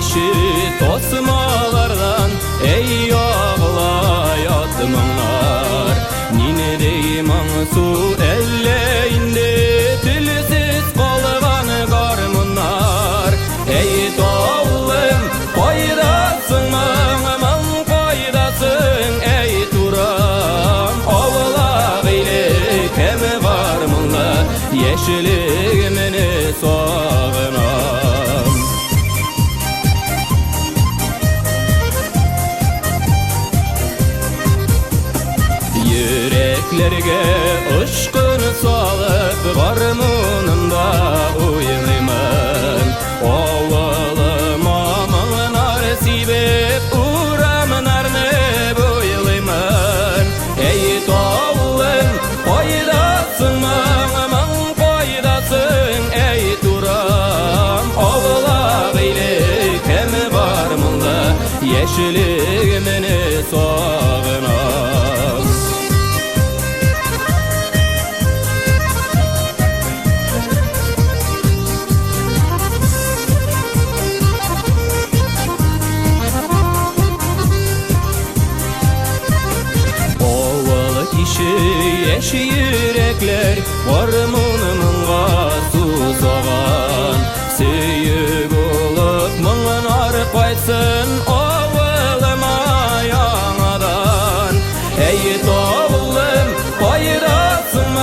kişi tosmalardan ey ağlayatmanglar. Nine deyman su elleğinde tilsiz kalgan garmunlar. Ey tollum koydasın aman koydasın ey turam. Oğlak ile kemi garmunlar yeşiligimini sağınam. Yüreklerge ışkın salıp garmunumda uyuyman. Oğlum aman arsibip uğramın arne buylayman. Ey tollum koydasın aman koydasın ey turam. Oğlak ile kemi garmunla yeşiligimini sağınam. Yeşi yürekler garmunumga su soğan. Süyüp olup mıngın arpaysın oğluma yanadan. Ey tollum koydasın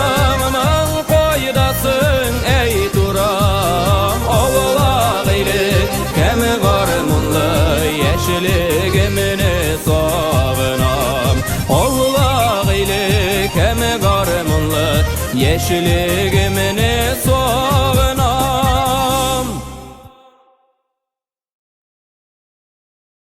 aman koydasın ey turam. Oğlak ile kemi garmunla yeşiligimini sağınam. Oğlak ile kemi garmunla yeşiligimini